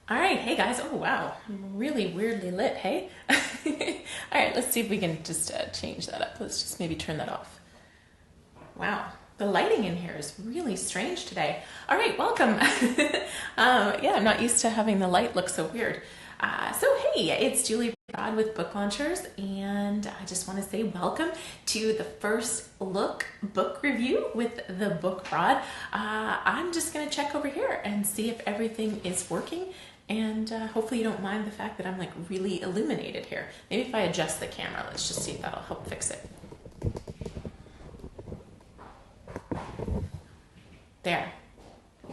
All right, hey guys. Oh wow, really weirdly lit, hey? All right, let's see if we can just change that up. Let's just maybe turn that off. Wow, the lighting in here is really strange today. All right, welcome. Yeah, I'm not used to having the light look so weird. So hey, it's Julie Broad with Book Launchers, and I just want to say welcome to the first look book review with the Book Broad. I'm just going to check over here and see if everything is working, and hopefully you don't mind the fact that I'm like really illuminated here. Maybe if I adjust the camera, let's just see if that'll help fix it. There.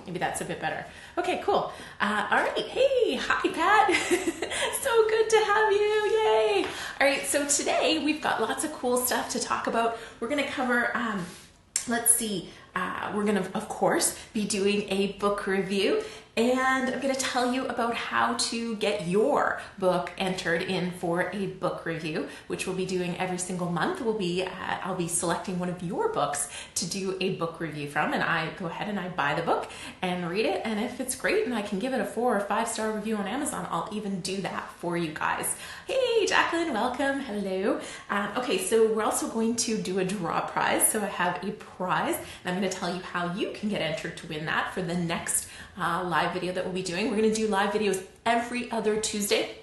Maybe that's a bit better. Okay, cool. All right. Hey, hi, Pat. So good to have you. Yay. All right. So today we've got lots of cool stuff to talk about. We're going to cover, let's see, we're going to, of course, be doing a book review. And I'm going to tell you about how to get your book entered in for a book review, which we'll be doing every single month. I'll be selecting one of your books to do a book review from, and I go ahead and I buy the book and read it. And if it's great and I can give it a 4 or 5-star review on Amazon, I'll even do that for you guys. Hey, Jacqueline, welcome. Hello. Okay, so we're also going to do a draw prize. So I have a prize, and I'm going to tell you how you can get entered to win that for the next live video that we'll be doing. We're going to do live videos every other Tuesday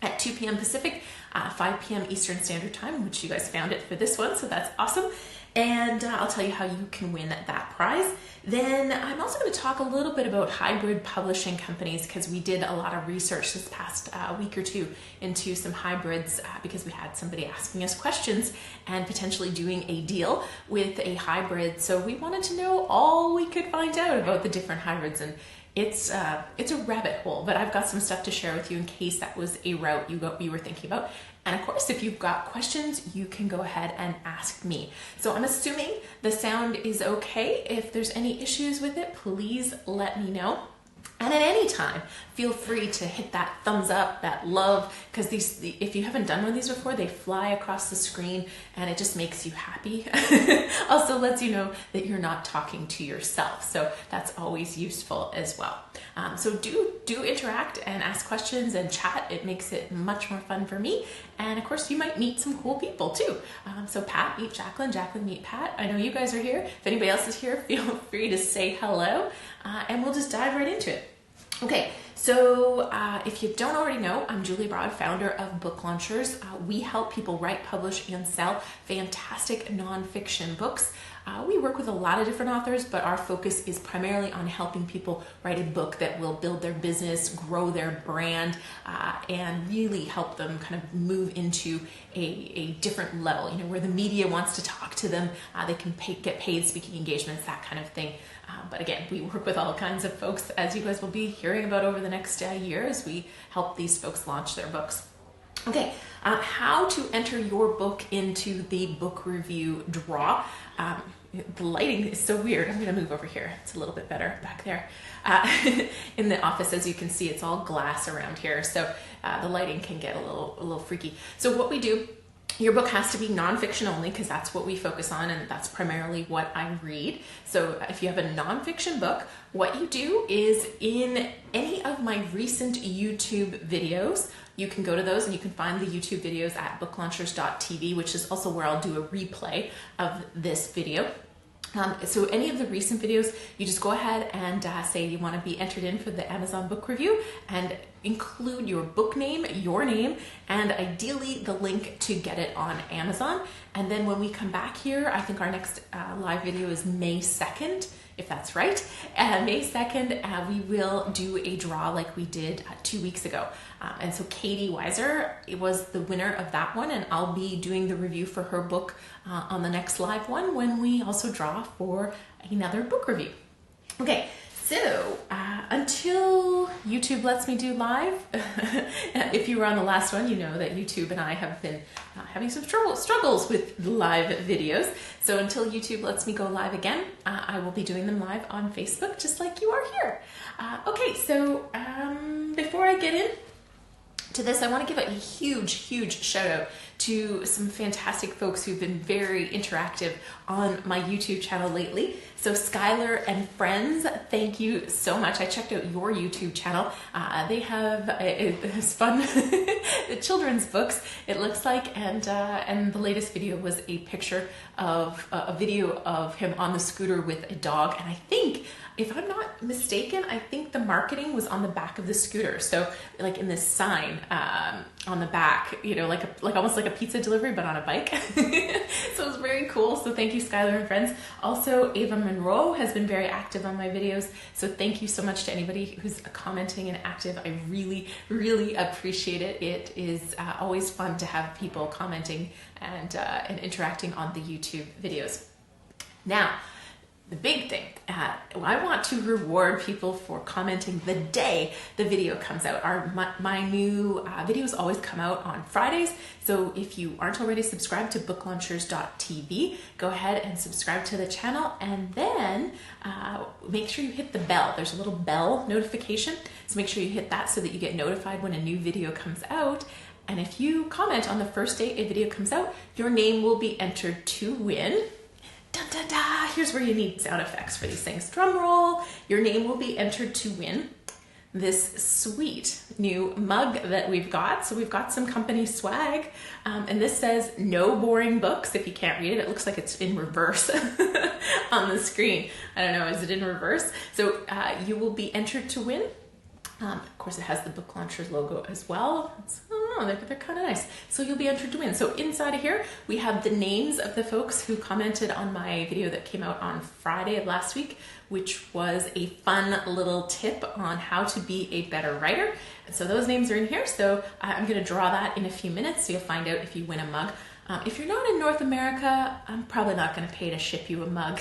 at 2 p.m. Pacific, 5 p.m. Eastern Standard Time, which you guys found it for this one, so that's awesome. And I'll tell you how you can win that prize. Then I'm also going to talk a little bit about hybrid publishing companies, because we did a lot of research this past week or two into some hybrids because we had somebody asking us questions and potentially doing a deal with a hybrid. So we wanted to know all we could find out about the different hybrids, and it's a rabbit hole, but I've got some stuff to share with you in case that was a route you were thinking about. And of course, if you've got questions, you can go ahead and ask me. So I'm assuming the sound is okay. If there's any issues with it, please let me know. And at any time, feel free to hit that thumbs up, that love, because if you haven't done one of these before, they fly across the screen and it just makes you happy. Also lets you know that you're not talking to yourself. So that's always useful as well. So do interact and ask questions and chat. It makes it much more fun for me. And of course, you might meet some cool people too. So Pat, meet Jacqueline. Jacqueline, meet Pat. I know you guys are here. If anybody else is here, feel free to say hello, and we'll just dive right into it. Okay, so if you don't already know, I'm Julie Broad, founder of Book Launchers. We help people write, publish, and sell fantastic nonfiction books. We work with a lot of different authors, but our focus is primarily on helping people write a book that will build their business, grow their brand, and really help them kind of move into a different level, where the media wants to talk to them, they can get paid speaking engagements, that kind of thing. But again, we work with all kinds of folks, as you guys will be hearing about over the next year as we help these folks launch their books. Okay, how to enter your book into the book review draw. The lighting is so weird. I'm going to move over here. It's a little bit better back there. In the office, as you can see, it's all glass around here, so the lighting can get a little freaky. So what we do, your book has to be nonfiction only, because that's what we focus on, and that's primarily what I read. So if you have a nonfiction book, what you do is in any of my recent YouTube videos, you can go to those and you can find the YouTube videos at booklaunchers.tv, which is also where I'll do a replay of this video. So any of the recent videos, you just go ahead and say you want to be entered in for the Amazon book review and include your book name, your name, and ideally the link to get it on Amazon. And then when we come back here, I think our next live video is May 2nd, if that's right. May 2nd, we will do a draw like we did 2 weeks ago. And so Katie Weiser was the winner of that one, and I'll be doing the review for her book on the next live one when we also draw for another book review. Okay, so until YouTube lets me do live, if you were on the last one, you know that YouTube and I have been having some struggles with live videos. So until YouTube lets me go live again, I will be doing them live on Facebook, just like you are here. Okay, so before I get in to this, I want to give a huge shout out to some fantastic folks who've been very interactive on my YouTube channel lately. So Skylar and Friends, thank you so much. I checked out your YouTube channel. They have it's fun the children's books, it looks like, and the latest video was a picture of a video of him on the scooter with a dog, and I think, if I'm not mistaken, I think the marketing was on the back of the scooter. So like in this sign on the back, you know, like almost like a pizza delivery, but on a bike. So it was very cool. So thank you, Skylar and Friends. Also, Ava Monroe has been very active on my videos. So thank you so much to anybody who's commenting and active. I really, really appreciate it. It is always fun to have people commenting and interacting on the YouTube videos. Now, the big thing, I want to reward people for commenting the day the video comes out. My new videos always come out on Fridays, so if you aren't already subscribed to booklaunchers.tv, go ahead and subscribe to the channel, and then make sure you hit the bell. There's a little bell notification, so make sure you hit that so that you get notified when a new video comes out. And if you comment on the first day a video comes out, your name will be entered to win. Dun, dun, dun. Here's where you need sound effects for these things. Drum roll. Your name will be entered to win this sweet new mug that we've got. So we've got some company swag, and this says "No boring books." If you can't read it, it looks like it's in reverse on the screen. I don't know, is it in reverse? So you will be entered to win. Of course, it has the Book Launchers logo as well. I don't know, they're kind of nice. So you'll be entered to win. So inside of here, we have the names of the folks who commented on my video that came out on Friday of last week, which was a fun little tip on how to be a better writer. And so those names are in here. So I'm going to draw that in a few minutes, so you'll find out if you win a mug. If you're not in North America, I'm probably not going to pay to ship you a mug.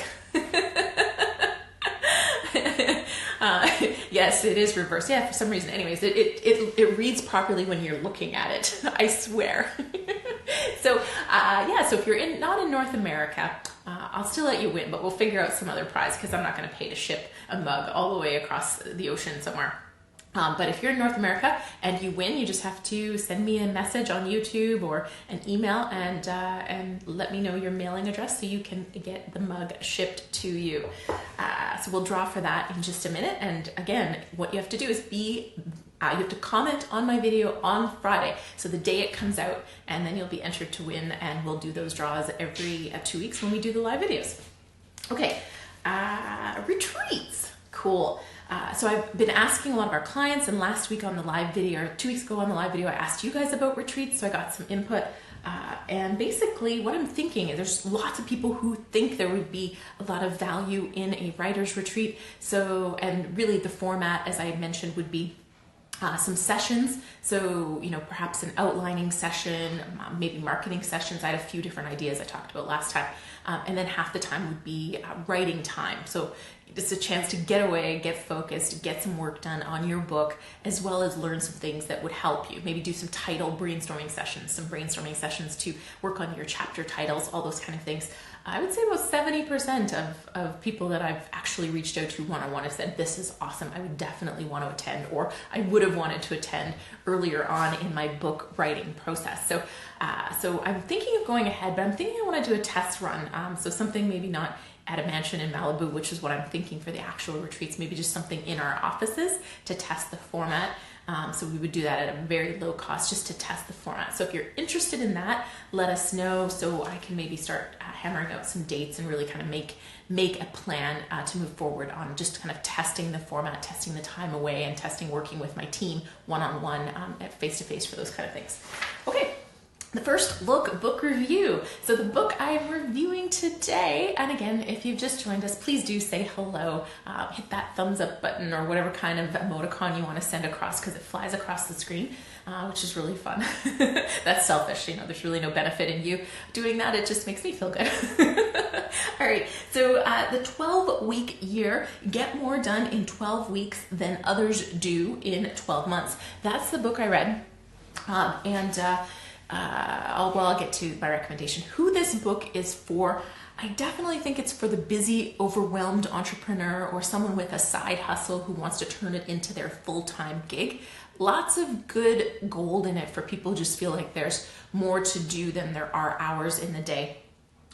Yes, it is reversed. Yeah, for some reason. Anyways, it reads properly when you're looking at it. I swear. So yeah, so if you're not in North America, I'll still let you win, but we'll figure out some other prize because I'm not going to pay to ship a mug all the way across the ocean somewhere. But if you're in North America and you win, you just have to send me a message on YouTube or an email and let me know your mailing address so you can get the mug shipped to you. So we'll draw for that in just a minute. And again, what you have to do is you have to comment on my video on Friday, so the day it comes out, and then you'll be entered to win, and we'll do those draws every 2 weeks when we do the live videos. Okay, retreats, cool. So I've been asking a lot of our clients, and last week on the live video, or 2 weeks ago on the live video, I asked you guys about retreats, so I got some input. And basically what I'm thinking is there's lots of people who think there would be a lot of value in a writer's retreat. So, and really the format, as I had mentioned, would be some sessions. So, you know, perhaps an outlining session, maybe marketing sessions. I had a few different ideas I talked about last time. And then half the time would be writing time. So it's a chance to get away, get focused, get some work done on your book, as well as learn some things that would help you. Maybe do some title brainstorming sessions, some brainstorming sessions to work on your chapter titles, all those kind of things. I would say about 70% of people that I've actually reached out to one-on-one have said, this is awesome, I would definitely want to attend, or I would have wanted to attend earlier on in my book writing process. So I'm thinking of going ahead, but I'm thinking I want to do a test run. So something maybe not at a mansion in Malibu, which is what I'm thinking for the actual retreats, maybe just something in our offices to test the format. So we would do that at a very low cost just to test the format. So if you're interested in that, let us know so I can maybe start hammering out some dates and really kind of make a plan to move forward on just kind of testing the format, testing the time away, and testing working with my team one-on-one at face-to-face for those kind of things. Okay. The first look book review. So the book I'm reviewing today, and again, if you've just joined us, please do say hello, hit that thumbs up button or whatever kind of emoticon you want to send across, because it flies across the screen, which is really fun. That's selfish, you know, there's really no benefit in you doing that. It just makes me feel good. All right, so the 12-week year, get more done in 12 weeks than others do in 12 months. That's the book I read. I'll get to my recommendation. Who this book is for, I definitely think it's for the busy, overwhelmed entrepreneur or someone with a side hustle who wants to turn it into their full-time gig. Lots of good gold in it for people who just feel like there's more to do than there are hours in the day.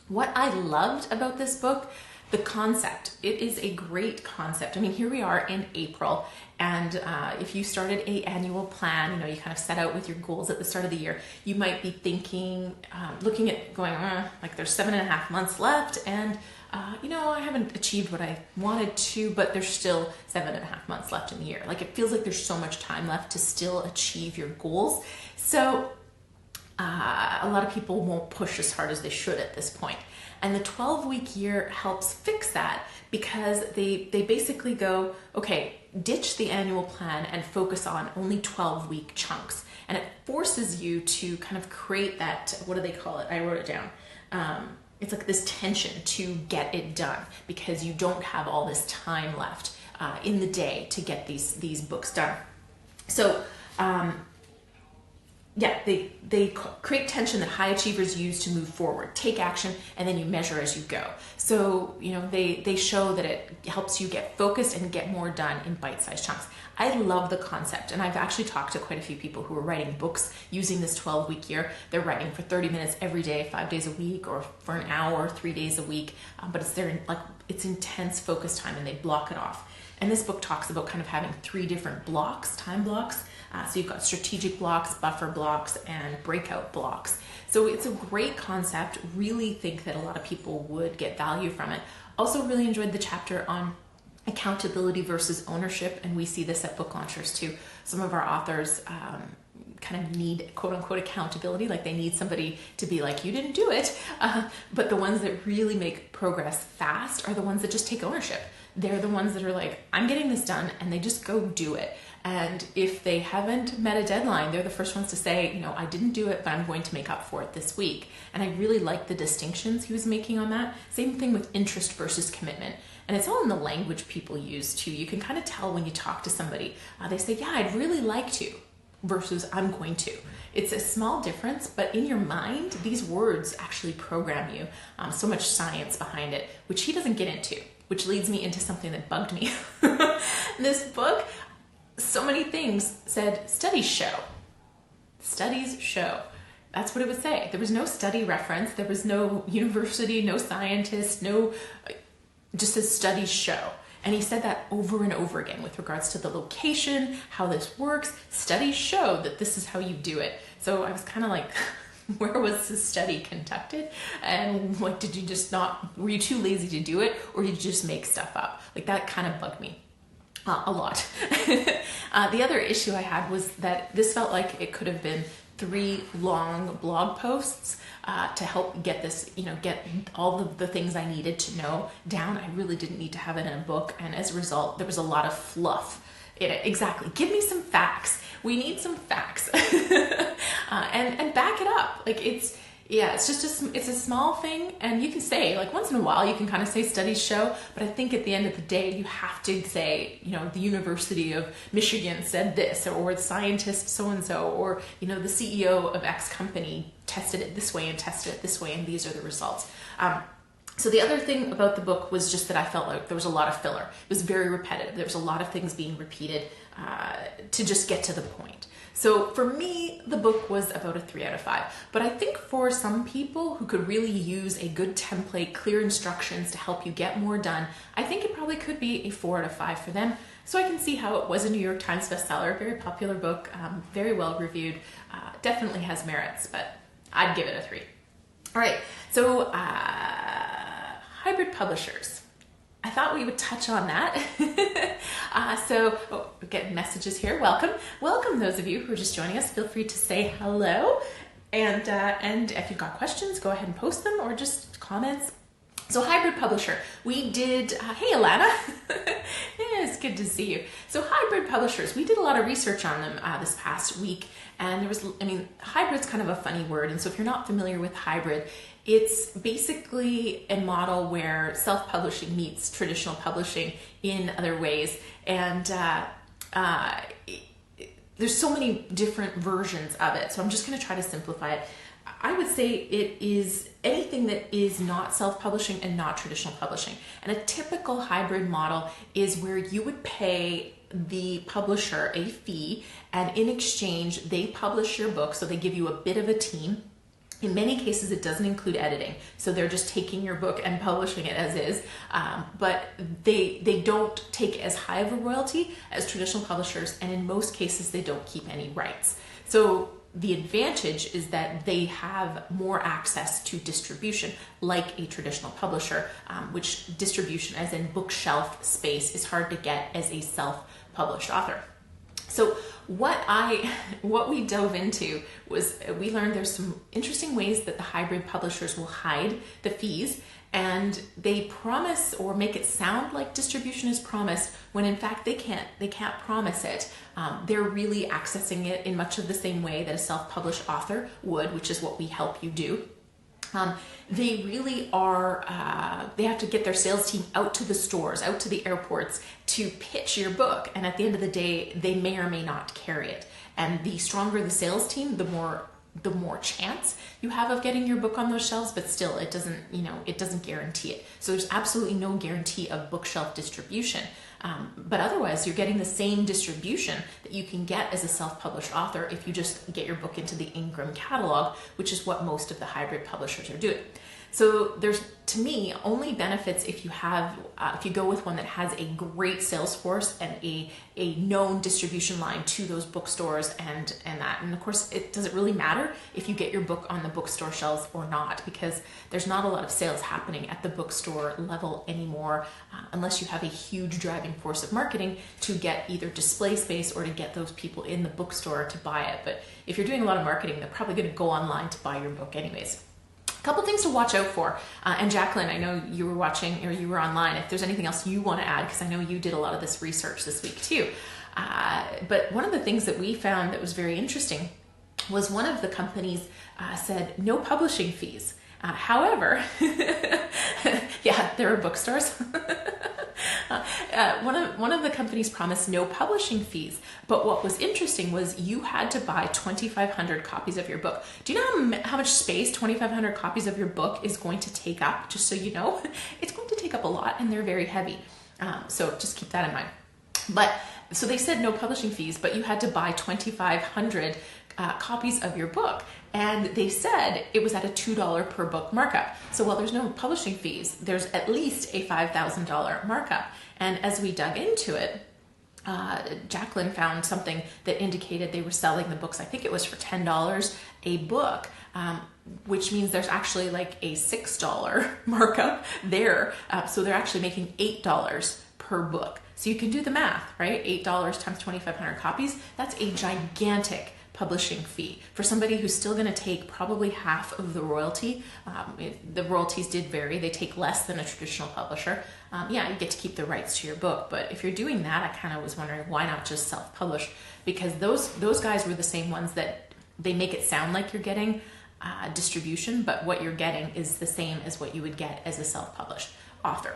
What I loved about this book, the concept. It is a great concept. I mean, here we are in April, and if you started an annual plan, you kind of set out with your goals at the start of the year, you might be thinking, looking at going, like there's 7.5 months left, and I haven't achieved what I wanted to, but there's still 7.5 months left in the year. Like it feels like there's so much time left to still achieve your goals. So a lot of people won't push as hard as they should at this point. And the 12-week year helps fix that because they basically go, okay, ditch the annual plan and focus on only 12-week chunks. And it forces you to kind of create that, what do they call it? I wrote it down. It's like this tension to get it done because you don't have all this time left in the day to get these books done. So, they create tension that high achievers use to move forward, take action, and then you measure as you go. So, they show that it helps you get focused and get more done in bite-sized chunks. I love the concept, and I've actually talked to quite a few people who are writing books using this 12-week year. They're writing for 30 minutes every day, 5 days a week, or for an hour, 3 days a week, but it's intense focus time, and they block it off. And this book talks about kind of having 3 different blocks, time blocks. So you've got strategic blocks, buffer blocks, and breakout blocks. So it's a great concept. Really think that a lot of people would get value from it. Also really enjoyed the chapter on accountability versus ownership, and we see this at book launchers too. Some of our authors kind of need quote unquote accountability, like they need somebody to be like, you didn't do it. But the ones that really make progress fast are the ones that just take ownership. They're the ones that are like, I'm getting this done, and they just go do it. And if they haven't met a deadline, they're the first ones to say, I didn't do it, but I'm going to make up for it this week. And I really like the distinctions he was making on that. Same thing with interest versus commitment. And it's all in the language people use too. You can kind of tell when you talk to somebody. They say, yeah, I'd really like to, versus I'm going to. It's a small difference, but in your mind, these words actually program you. So much science behind it, which he doesn't get into, which leads me into something that bugged me. This book, so many things said studies show. Studies show. That's what it would say. There was no study reference. There was no university, no scientist, just says studies show. And he said that over and over again with regards to the location, how this works. Studies show that this is how you do it. So I was kind of like, where was this study conducted? And did you just were you too lazy to do it? Or did you just make stuff up? That kind of bugged me. A lot. The other issue I had was that this felt like it could have been 3 long blog posts to help get this, get all of the things I needed to know down. I really didn't need to have it in a book, and as a result, there was a lot of fluff in it. Exactly. Give me some facts. We need some facts, and back it up. It's just it's a small thing, and you can say, once in a while you can kind of say studies show, but I think at the end of the day you have to say, the University of Michigan said this, or the scientist so-and-so, or the CEO of X company tested it this way and tested it this way, and these are the results. So the other thing about the book was just that I felt like there was a lot of filler. It was very repetitive. There was a lot of things being repeated to just get to the point. So for me, the book was about a 3 out of 5. But I think for some people who could really use a good template, clear instructions to help you get more done, I think it probably could be a 4 out of 5 for them. So I can see how it was a New York Times bestseller, very popular book, very well reviewed, definitely has merits, but I'd give it a 3. All right, so hybrid publishers. I thought we would touch on that. We're getting messages here. Welcome those of you who are just joining us. Feel free to say hello. And if you've got questions, go ahead and post them, or just comments. So hybrid publisher, we did, hey Alana, yeah, it's good to see you. So hybrid publishers, we did a lot of research on them this past week, and hybrid's kind of a funny word, and so if you're not familiar with hybrid, it's basically a model where self-publishing meets traditional publishing in other ways, and there's so many different versions of it. So I'm just going to try to simplify it. I would say it is anything that is not self-publishing and not traditional publishing. And a typical hybrid model is where you would pay the publisher a fee, and in exchange, they publish your book. So they give you a bit of a team. In many cases, it doesn't include editing. So they're just taking your book and publishing it as is. But they don't take as high of a royalty as traditional publishers. And in most cases, they don't keep any rights. So the advantage is that they have more access to distribution like a traditional publisher, which distribution as in bookshelf space is hard to get as a self-published author. So what we dove into was we learned there's some interesting ways that the hybrid publishers will hide the fees, and they promise or make it sound like distribution is promised when in fact they can't promise it. They're really accessing it in much of the same way that a self-published author would, which is what we help you do. They really are, they have to get their sales team out to the stores, out to the airports to pitch your book. And at the end of the day, they may or may not carry it. And the stronger the sales team, the more chance you have of getting your book on those shelves, but still it doesn't guarantee it. So there's absolutely no guarantee of bookshelf distribution. But otherwise, you're getting the same distribution that you can get as a self-published author if you just get your book into the Ingram catalog, which is what most of the hybrid publishers are doing. So there's, to me, only benefits if you go with one that has a great sales force and a known distribution line to those bookstores and that. And of course, it doesn't really matter if you get your book on the bookstore shelves or not, because there's not a lot of sales happening at the bookstore level anymore, unless you have a huge driving force of marketing to get either display space or to get those people in the bookstore to buy it. But if you're doing a lot of marketing, they're probably going to go online to buy your book anyways. A couple things to watch out for. And Jacqueline, I know you were watching or you were online. If there's anything else you want to add, because I know you did a lot of this research this week too. But one of the things that we found that was very interesting was one of the companies said no publishing fees. However, yeah, there are bookstores. One of the companies promised no publishing fees, but what was interesting was you had to buy 2,500 copies of your book. Do you know how much space 2,500 copies of your book is going to take up? Just so you know, it's going to take up a lot, and they're very heavy. So just keep that in mind. But so they said no publishing fees, but you had to buy 2,500 copies of your book. And they said it was at a $2 per book markup. So while there's no publishing fees, there's at least a $5,000 markup. And as we dug into it, Jacqueline found something that indicated they were selling the books, I think it was for $10 a book, which means there's actually like a $6 markup there. So they're actually making $8 per book. So you can do the math, right? $8 times 2,500 copies, that's a gigantic publishing fee for somebody who's still going to take probably half of the royalty. The royalties did vary. They take less than a traditional publisher. Yeah, you get to keep the rights to your book, but if you're doing that, I kind of was wondering why not just self-publish, because those guys were the same ones that they make it sound like you're getting distribution, but what you're getting is the same as what you would get as a self-published author.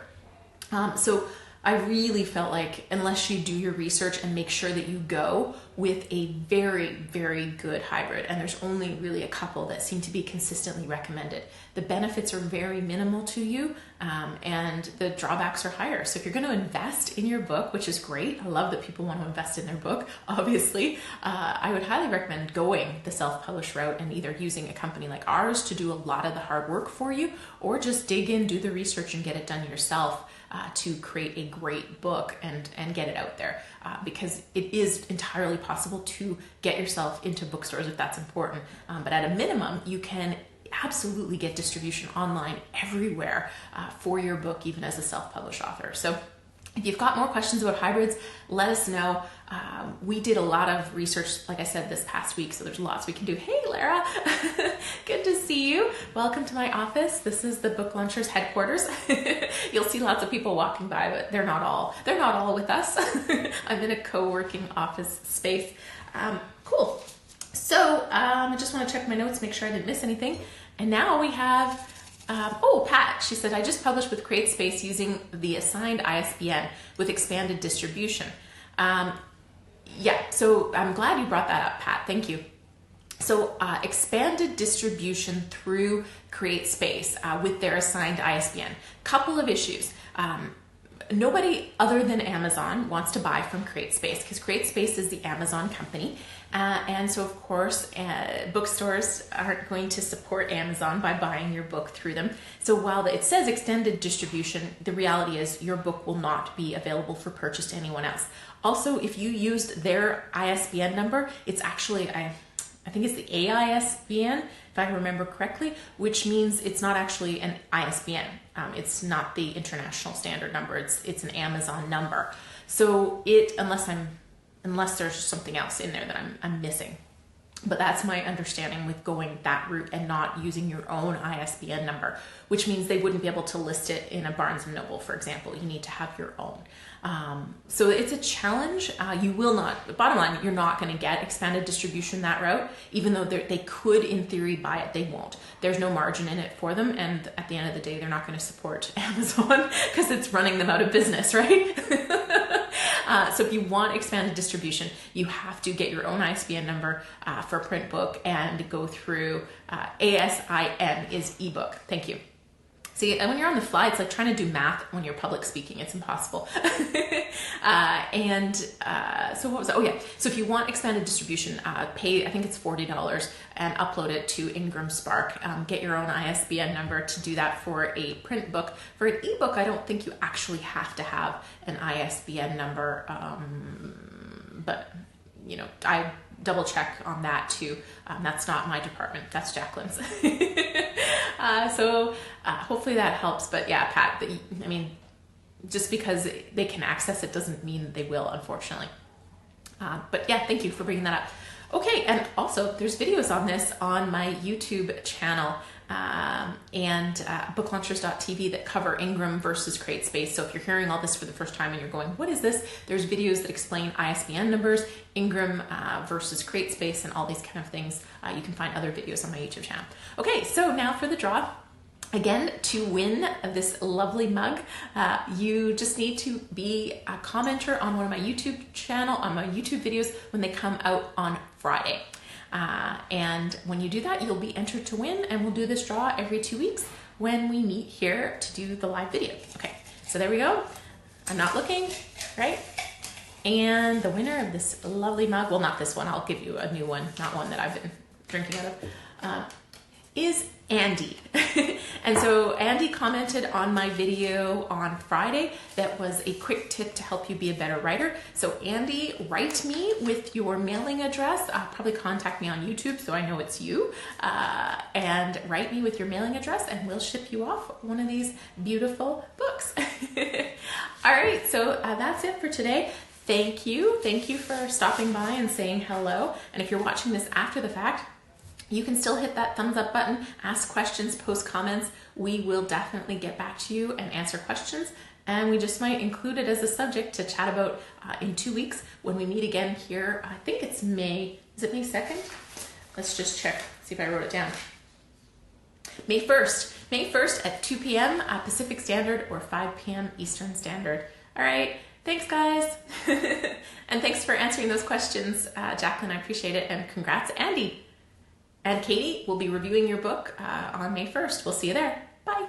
So I really felt like unless you do your research and make sure that you go with a very, very good hybrid, and there's only really a couple that seem to be consistently recommended. The benefits are very minimal to you, and the drawbacks are higher. So if you're going to invest in your book, which is great, I love that people want to invest in their book, obviously, I would highly recommend going the self-published route and either using a company like ours to do a lot of the hard work for you, or just dig in, do the research, and get it done yourself. To create a great book and get it out there, because it is entirely possible to get yourself into bookstores if that's important. But at a minimum, you can absolutely get distribution online everywhere for your book, even as a self-published author. So if you've got more questions about hybrids, let us know. We did a lot of research, like I said, this past week, so there's lots we can do. Hey, Lara, good to see you. Welcome to my office. This is the Book Launchers headquarters. You'll see lots of people walking by, but they're not all with us. I'm in a co-working office space. Cool. So I just want to check my notes, make sure I didn't miss anything. And now we have Pat, she said, I just published with CreateSpace using the assigned ISBN with expanded distribution. Yeah, so I'm glad you brought that up, Pat. Thank you. So expanded distribution through CreateSpace with their assigned ISBN. Couple of issues. Nobody other than Amazon wants to buy from CreateSpace because CreateSpace is the Amazon company. And so, of course, bookstores aren't going to support Amazon by buying your book through them. So while it says extended distribution, the reality is your book will not be available for purchase to anyone else. Also, if you used their ISBN number, it's actually, I think it's the AISBN, if I remember correctly, which means it's not actually an ISBN. It's not the international standard number. It's an Amazon number. So unless there's something else in there that I'm missing. But that's my understanding with going that route and not using your own ISBN number, which means they wouldn't be able to list it in a Barnes & Noble, for example. You need to have your own. So it's a challenge. You will not, bottom line, you're not going to get expanded distribution that route, even though they could in theory buy it, they won't. There's no margin in it for them. And at the end of the day, they're not going to support Amazon because it's running them out of business, right? So if you want expanded distribution, you have to get your own ISBN number for a print book and go through ASIN is ebook. Thank you. See, when you're on the fly, it's like trying to do math when you're public speaking. It's impossible. So what was that? Oh yeah. So if you want expanded distribution, pay, I think it's $40 and upload it to Ingram Spark. Get your own ISBN number to do that for a print book. For an ebook, I don't think you actually have to have an ISBN number. But you know, I double check on that too. That's not my department. That's Jacqueline's. So hopefully that helps. But yeah, Pat, I mean, just because they can access it doesn't mean they will, unfortunately. But yeah, thank you for bringing that up. Okay, and also there's videos on this on my YouTube channel and booklaunchers.tv that cover Ingram versus CreateSpace. So if you're hearing all this for the first time and you're going, what is this? There's videos that explain ISBN numbers, Ingram versus CreateSpace, and all these kind of things. You can find other videos on my YouTube channel. Okay, so now for the draw. Again, to win this lovely mug, you just need to be a commenter on one of my YouTube videos when they come out on Friday. And when you do that, you'll be entered to win, and we'll do this draw every 2 weeks when we meet here to do the live video. Okay, so there we go. I'm not looking, right? And the winner of this lovely mug, well, not this one, I'll give you a new one, not one that I've been drinking out of, is Andy. And so Andy commented on my video on Friday that was a quick tip to help you be a better writer. So Andy, write me with your mailing address. Probably contact me on YouTube so I know it's you. And write me with your mailing address and we'll ship you off one of these beautiful books. All right, so that's it for today. Thank you. Thank you for stopping by and saying hello. And if you're watching this after the fact, you can still hit that thumbs up button, ask questions, post comments. We will definitely get back to you and answer questions. And we just might include it as a subject to chat about in 2 weeks when we meet again here. I think it's May, is it May 2nd? Let's just check, see if I wrote it down. May 1st at 2 p.m. Pacific Standard or 5 p.m. Eastern Standard. All right, thanks guys. And thanks for answering those questions, Jacqueline, I appreciate it. And congrats, Andy. And Katie will be reviewing your book on May 1st. We'll see you there. Bye.